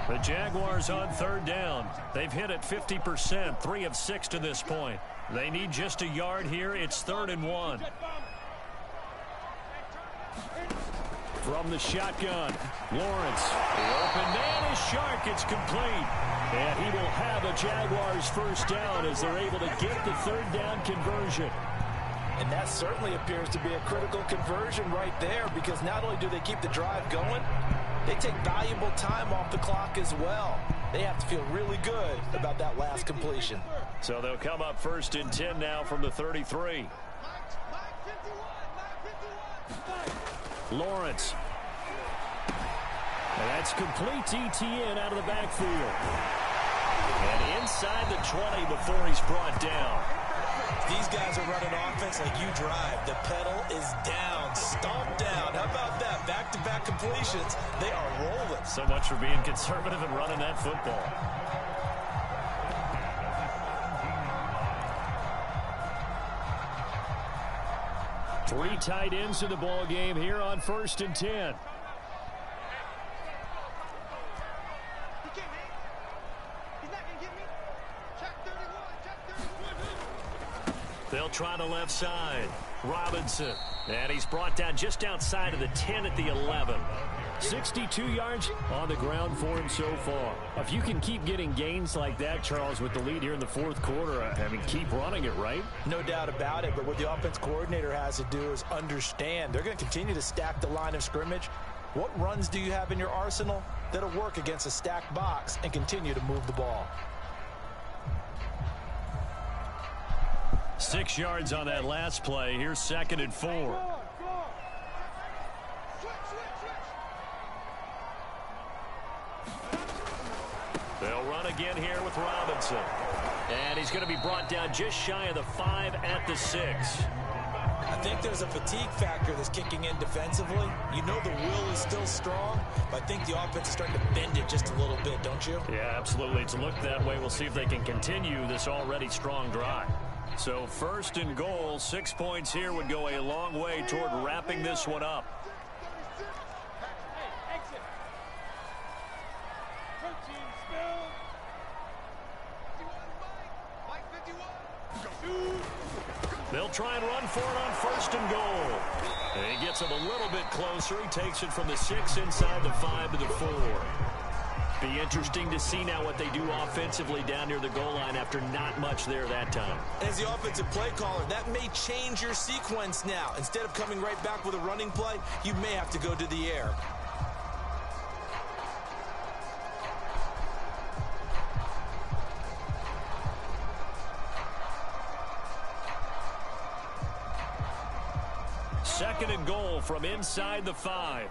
The Jaguars on 3rd down. They've hit it 50%, 3 of 6 to this point. They need just a yard here. It's 3rd and 1. From the shotgun, Lawrence. The open man is Shark. It's complete. And he will have a Jaguars 1st down as they're able to get the 3rd down conversion. And that certainly appears to be a critical conversion right there, because not only do they keep the drive going, they take valuable time off the clock as well. They have to feel really good about that last completion. So they'll come up 1st and 10 now from the 33. Lawrence. And that's complete to ETN out of the backfield. And inside the 20 before he's brought down. These guys are running offense like you drive. The pedal is down, stomped down. How about that? Back-to-back completions. They are rolling. So much for being conservative and running that football. Three tight ends in the ball game here on 1st and 10. They'll try the left side. Robinson. And he's brought down just outside of the 10 at the 11. 62 yards on the ground for him so far. If you can keep getting gains like that, Charles, with the lead here in the 4th quarter, I mean, keep running it, right? No doubt about it, but what the offense coordinator has to do is understand. They're going to continue to stack the line of scrimmage. What runs do you have in your arsenal that'll work against a stacked box and continue to move the ball? 6 yards on that last play. Here's 2nd and 4. They'll run again here with Robinson. And he's going to be brought down just shy of the 5 at the 6. I think there's a fatigue factor that's kicking in defensively. You know the will is still strong, but I think the offense is starting to bend it just a little bit, don't you? Yeah, absolutely. It's looked that way. We'll see if they can continue this already strong drive. So 1st and goal, 6 points here would go a long way toward wrapping this one up. They'll try and run for it on 1st and goal. And he gets him a little bit closer. He takes it from the 6 inside the 5 to the 4. Be interesting to see now what they do offensively down near the goal line after not much there that time. As the offensive play caller, that may change your sequence now. Instead of coming right back with a running play, you may have to go to the air. second and goal from inside the 5.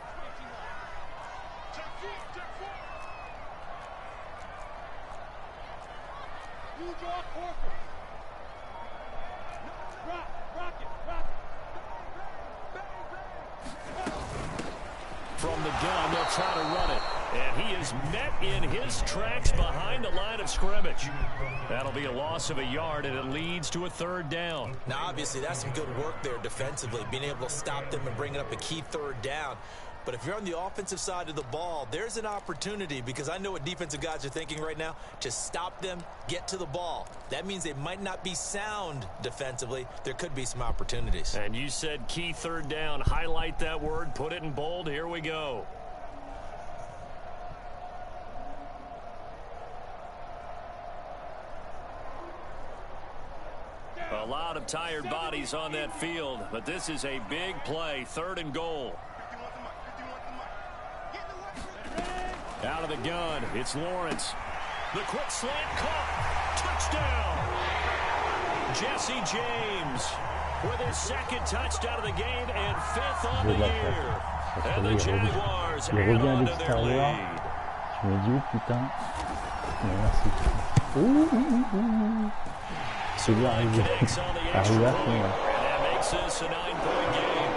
From the gun, they'll try to run it. And he is met in his tracks behind the line of scrimmage. That'll be a loss of a yard, and it leads to a 3rd down. Now, obviously, that's some good work there defensively, being able to stop them and bring up a key 3rd down. But if you're on the offensive side of the ball, there's an opportunity, because I know what defensive guys are thinking right now. Just stop them, get to the ball. That means they might not be sound defensively. There could be some opportunities. And you said key 3rd down. Highlight that word, put it in bold. Here we go. A lot of tired bodies on that field, but this is a big play, 3rd and goal. Out of the gun, it's Lawrence. The quick slant caught. Touchdown. Jesse James with his 2nd touchdown of the game and 5th on the year. And the Jaguars add on to their lead. Je me dis, oh putain. Merci. C'est bien arrivé. Arrivé à fond. That makes this a 9-point game.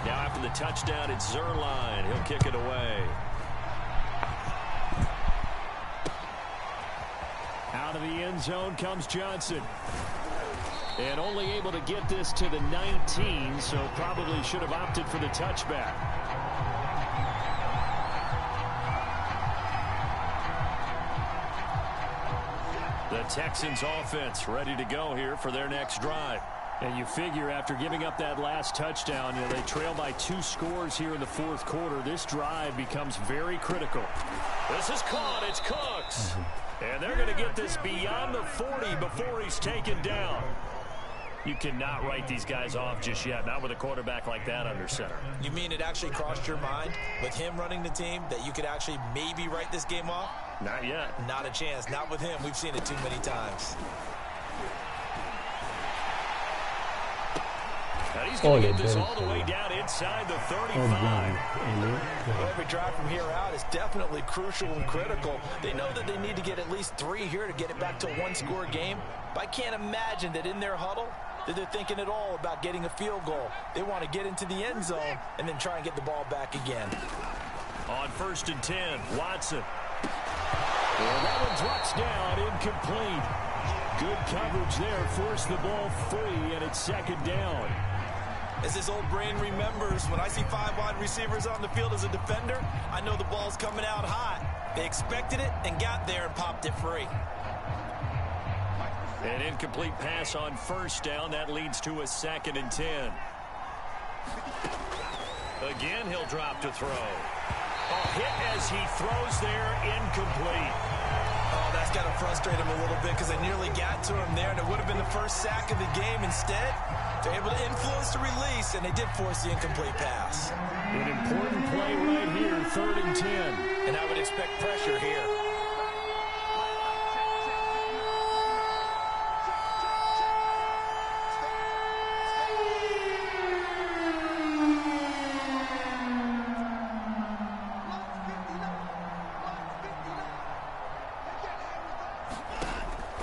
Now after the touchdown, it's Zerline. He'll kick it away. Out of the end zone comes Johnson. And only able to get this to the 19, so probably should have opted for the touchback. The Texans offense ready to go here for their next drive. And you figure after giving up that last touchdown, they trail by 2 scores here in the 4th quarter. This drive becomes very critical. This is caught. It's Cooks. And they're going to get this beyond the 40 before he's taken down. You cannot write these guys off just yet, not with a quarterback like that under center. You mean it actually crossed your mind with him running the team that you could actually maybe write this game off? Not yet. Not a chance. Not with him. We've seen it too many times. And he's going to get this all the way down inside the 35. Every drive from here out is definitely crucial and critical. They know that they need to get at least 3 here to get it back to a 1-score game. But I can't imagine that in their huddle that they're thinking at all about getting a field goal. They want to get into the end zone and then try and get the ball back again. On 1st and 10, Watson. Well, that one drops down, incomplete. Good coverage there, forced the ball free, and it's 2nd down. As his old brain remembers, when I see 5 wide receivers on the field as a defender, I know the ball's coming out hot. They expected it and got there and popped it free. An incomplete pass on 1st down. That leads to a 2nd and 10. Again, he'll drop to throw. A hit as he throws there, incomplete. Oh, that's got to frustrate him a little bit because they nearly got to him there, and it would have been the first sack of the game. Instead, they're able to influence the release, and they did force the incomplete pass. An important play right here, 3rd and 10. And I would expect pressure here.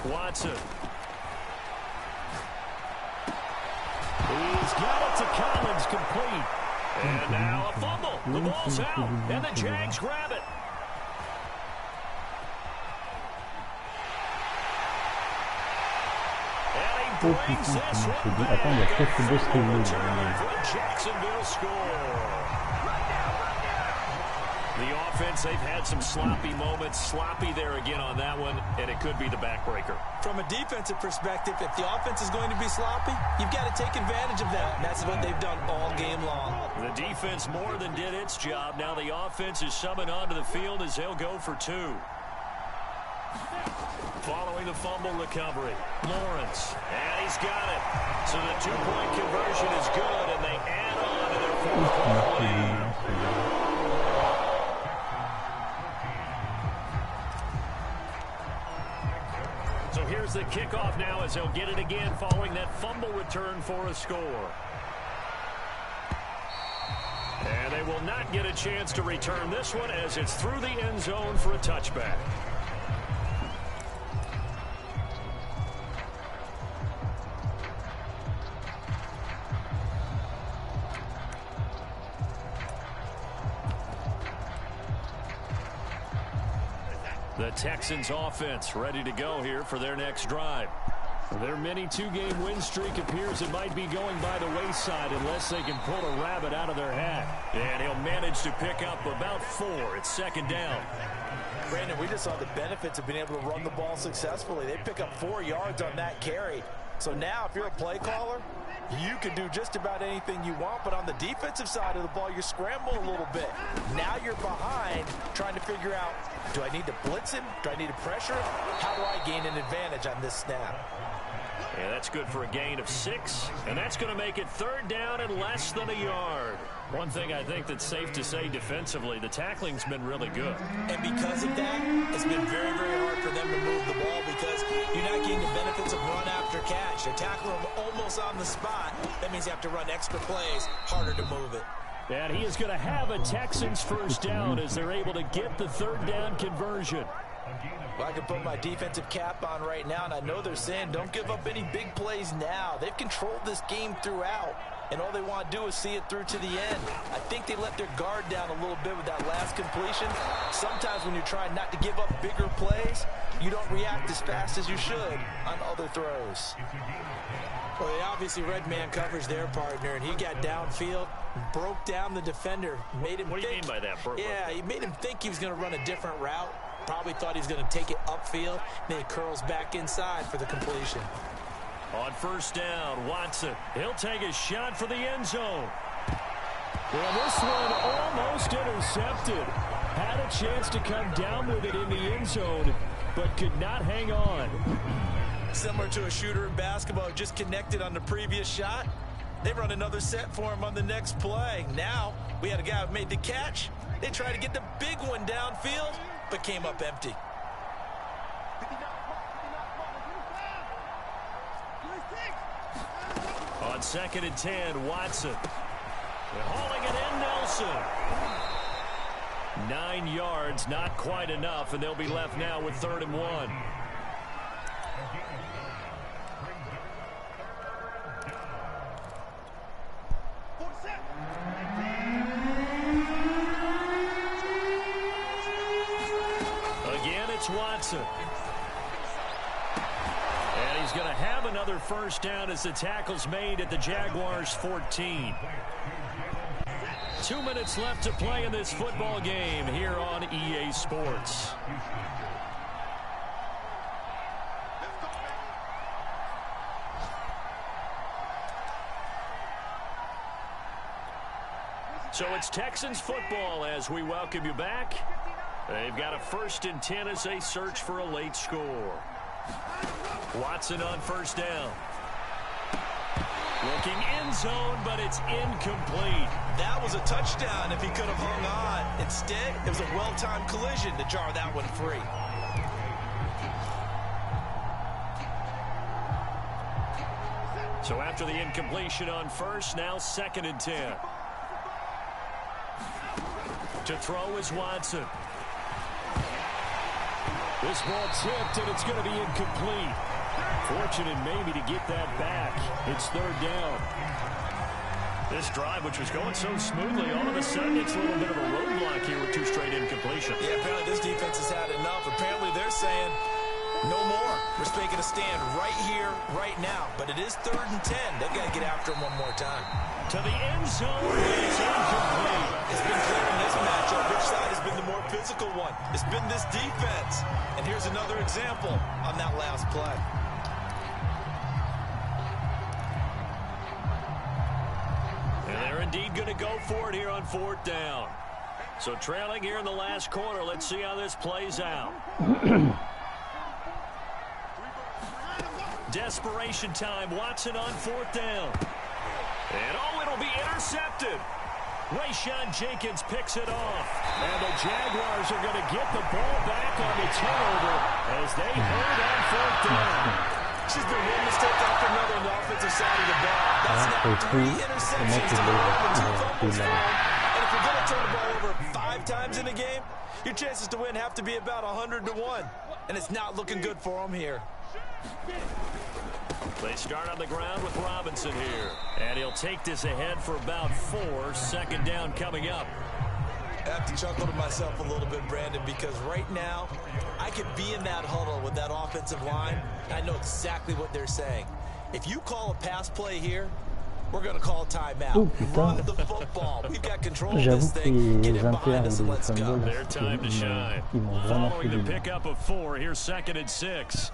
Watson. He's got it to Collins, complete. And now a fumble. The ball's out, and the Jags grab it. And he brings this one back. Jacksonville score. The offense, they've had some sloppy moments. Sloppy there again on that one, and it could be the backbreaker. From a defensive perspective, if the offense is going to be sloppy, you've got to take advantage of that. And that's what they've done all game long. The defense more than did its job. Now the offense is summoned onto the field as they'll go for 2. Following the fumble recovery, Lawrence, and he's got it. So the 2-point conversion is good, and they add on to their 4th lead. here's the kickoff now as he'll get it again following that fumble return for a score. And they will not get a chance to return this one as it's through the end zone for a touchback. The Texans offense ready to go here for their next drive. Their mini two-game win streak appears it might be going by the wayside unless they can pull a rabbit out of their hat. And he'll manage to pick up about 4. It's second down. Brandon, we just saw the benefits of being able to run the ball successfully. They pick up 4 yards on that carry. So now if you're a play caller, you can do just about anything you want, but on the defensive side of the ball, you're scrambling a little bit. Now you're behind trying to figure out, do I need to blitz him? Do I need to pressure him? How do I gain an advantage on this snap? Yeah, that's good for a gain of 6, and that's going to make it third down and less than a yard. One thing I think that's safe to say defensively, the tackling's been really good. And because of that, it's been very, very hard for them to move the ball because you're not getting the benefits of run after catch. They're tackling them almost on the spot. That means you have to run extra plays, harder to move it. And he is going to have a Texans first down as they're able to get the third down conversion. Well, I can put my defensive cap on right now, and I know they're saying don't give up any big plays now. They've controlled this game throughout, and all they want to do is see it through to the end. I think they let their guard down a little bit with that last completion. Sometimes when you're trying not to give up bigger plays, you don't react as fast as you should on other throws. Well, they obviously read man coverage their partner, and he got downfield, broke down the defender, made him What do you mean by that? Yeah, he made him think he was going to run a different route. Probably thought he was going to take it upfield. Then he curls back inside for the completion. On first down, Watson. He'll take a shot for the end zone. Well, this one almost intercepted. Had a chance to come down with it in the end zone, but could not hang on. Similar to a shooter in basketball who just connected on the previous shot. They run another set for him on the next play. Now, we had a guy who made the catch. They tried to get the big one downfield, but came up empty. On 2nd and 10, Watson. They're hauling it in, Nelson. 9 yards, not quite enough, and they'll be left now with 3rd and 1. Again, it's Watson. And he's going to have another first down as the tackle's made at the Jaguars 14. 2 minutes left to play in this football game here on EA Sports. So it's Texans football as we welcome you back. They've got a 1st and 10 as they search for a late score. Watson on first down. Looking end zone, but it's incomplete. That was a touchdown if he could have hung on. Instead, it was a well-timed collision to jar that one free. So after the incompletion on first, now 2nd and 10. To throw is Watson. This ball tipped, and it's going to be incomplete. Fortunate maybe to get that back. It's 3rd down. This drive, which was going so smoothly, all of a sudden it's a little bit of a roadblock here with 2 straight incompletions. Yeah, apparently this defense has had enough. Apparently they're saying, no more. We're making a stand right here, right now. But it is 3rd and 10. They've got to get after him one more time. To the end zone, it's incomplete. It's been clear in this matchup which side has been the more physical one. It's been this defense. And here's another example on that last play. And they're indeed going to go for it here on 4th down. So trailing here in the last quarter. Let's see how this plays out. Desperation time. Watson on 4th down. And it'll be intercepted. Rayshawn Jenkins picks it off. And the Jaguars are going to get the ball back on the turnover as they hold on fourth down. She's been one mistake after another on the offensive side of the ball. That's now 3 interceptions to the Ravens, 2 fumbles for them. And if you're going to turn the ball over 5 times in a game, your chances to win have to be about 100 to 1. And it's not looking good for them here. They start on the ground with Robinson here. And he'll take this ahead for about 4. Second down coming up. I have to chuckle to myself a little bit, Brandon, because right now I could be in that huddle with that offensive line. I know exactly what they're saying. If you call a pass play here, we're going to call timeout. Run the football. We've got control of this thing. Get it behind us and let's go. Their time to shine. Following the pickup of 4, here's 2nd and 6.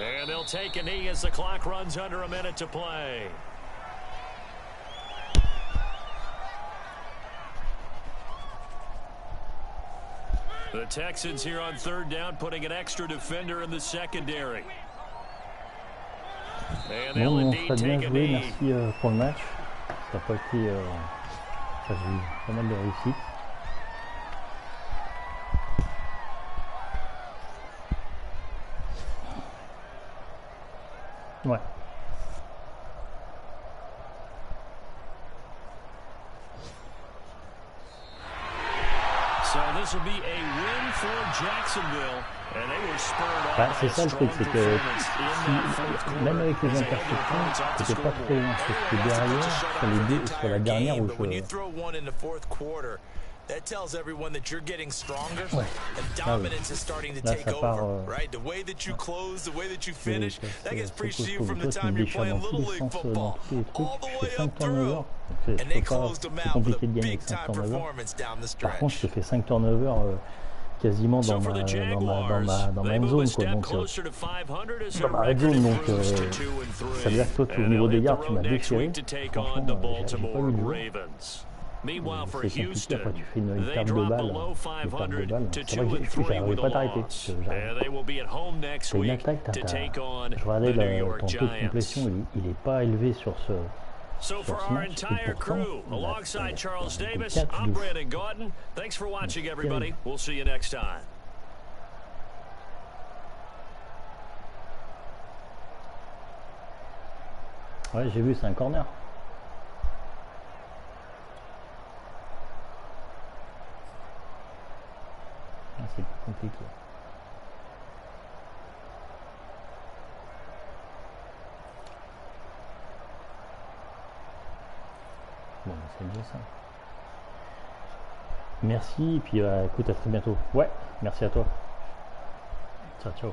And they'll take a knee as the clock runs under a minute to play. The Texans here on 3rd down, putting an extra defender in the secondary. And they'll indeed take a knee. Merci pour le match. Ça n'a pas été... j'ai eu pas mal de réussite. Ouais. So this will be a win for Jacksonville, and they were spurred on. C'est ça le truc, c'est que même avec les interceptions, c'était pas trop loin. C'était derrière, sur la dernière où that tells everyone that you're getting stronger ouais. And dominance is starting to take over, right? The way that you close, the way that you finish, that gets preached to you from the time you're playing Little League football, all the way up through. And they closed them out with a big-time performance down the stretch. Par contre, je te fais 5 turnovers quasiment dans ma end zone, quoi. Donc, dans ma red zone, donc ça veut dire que toi, au niveau des yards, tu m'as déchiré. Franchement, j'ai pas eu de jeu. Meanwhile for Houston, they drop below 500 to 2-3 with a loss. And they will be at home next week to take on the New York Giants. Il est pas élevé sur ce. So for our entire crew, alongside Charles Davis, I'm Brandon Gaudin. Thanks for watching, everybody. We'll see you next time. Ouais, j'ai vu, c'est un corner. C'est compliqué. Bon, c'est déjà ça. Merci, et puis écoute, à très bientôt. Ouais, merci à toi. Ciao, ciao.